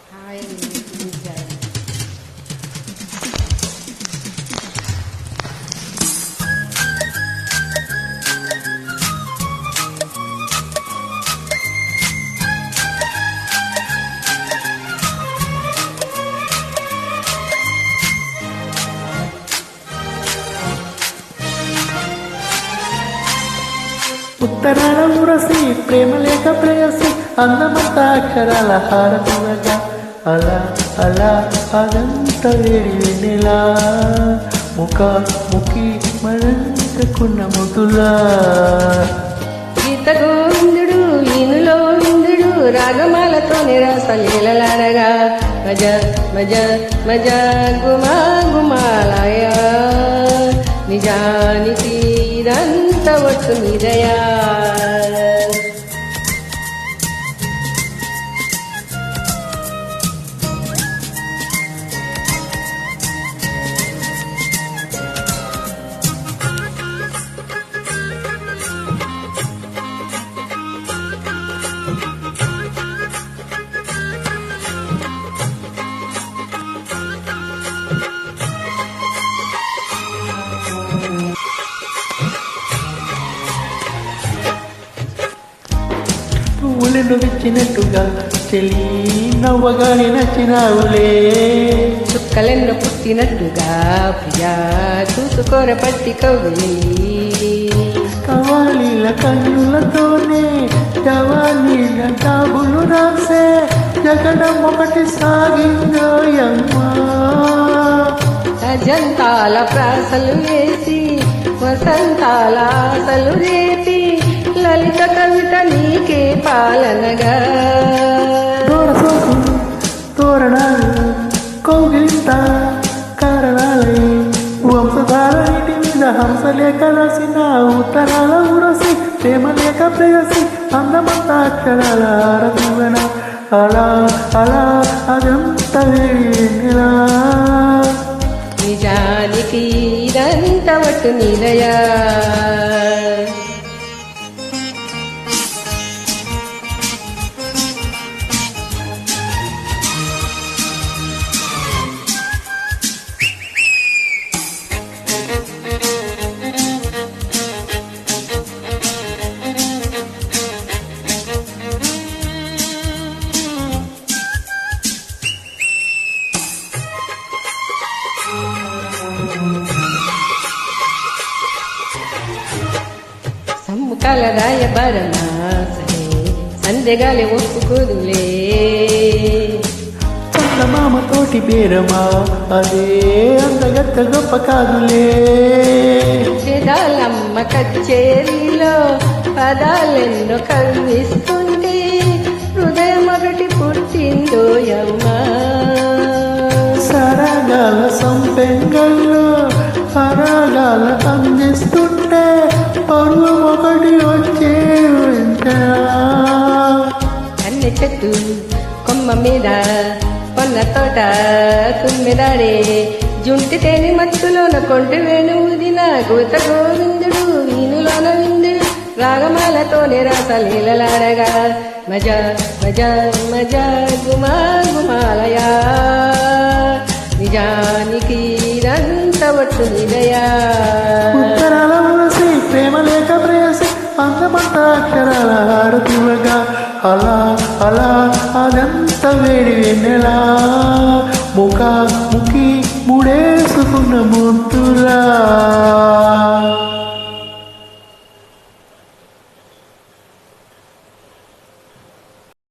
Hi నిజాయి. ఉత్తరాల ఉరసి ప్రేమ లేక ప్రేయసి అందమంతా అక్షరాల హారతులగా అలా అలా అదంత వేడి వెన్నెలా ముఖ ముఖి మనంతకున్న ముతులా గీత గోవిందుడు ఈనులో విందుడు రాగమాలతో నిరాసలీలలాడగా మజ మజ మజ గుమా గుమాలయ నిజానికి ఇదంతా ఒట్టు నిదయా. పువ్వులు నువ్విచ్చినట్టుగా చెలి నవ్వగానే నచ్చినావులే చుక్కలెన్నో పుట్టినట్టుగా ప్రియా చూసుకోర పట్టి కవులి కవాలీల కన్నులతోనే జవాలీల కాబులు రాసే జగడం ఒకటి సాగిందోయమ్మా అజంతాల ప్రాసలు వేసి వసంతాల ఆశలు రేపి లలిత కవిత నీకే పాలనగా దూరసోకు తోరణాలు కౌగిలింత కారణాలే వంశధార ఇంటి మీద హంసలేక రాసిన ఉత్తరాల ఉరసి ప్రేమ లేక ప్రేయసి అందమంతా అక్షరాల ఆరతువన అలా అలా అదంత వేడిలా నిజానికి ఇదంతా ఒట్టు నిలయా. సమ్ముఖాల రాయబరనా సరే సందెగాలి ఒప్పుకోదులే చందమామ తోటి బేరమా అదే అందగత్త గొప్ప కాదులే చెదాలమ్మ కచేరీలో పదాలెన్నో కవిస్తుంటే హృదయం ఒకటి పుట్టిందోయమ్మా సరగాల సంపెంగల్లో పరాగాల అందిస్తుంటే పరువు ఒకటి వచ్చే అన్ని చెట్టు కొమ్మ మీద కొన్న తోట తుమ్మిదాడే జుంటి తేని మత్తులోన కొంటి వేణు ఊదిన గోత గోవిందుడు వీనులోన విందుడు రాగమాలతో నిరాసలీలలాడగా మజ మజ మజ గుమా గుమాలయా నిజానికి ఇదంతా ఒట్టు నిదయా. ఉత్తరాల ఉరసి ప్రేమ లేక ప్రేయసి అందమంతా అక్షరాల హారతువగా అలా అలా అదంత వేడి వెన్నెలా ముఖ ముఖి ముడేసుకున్న ముద్దులా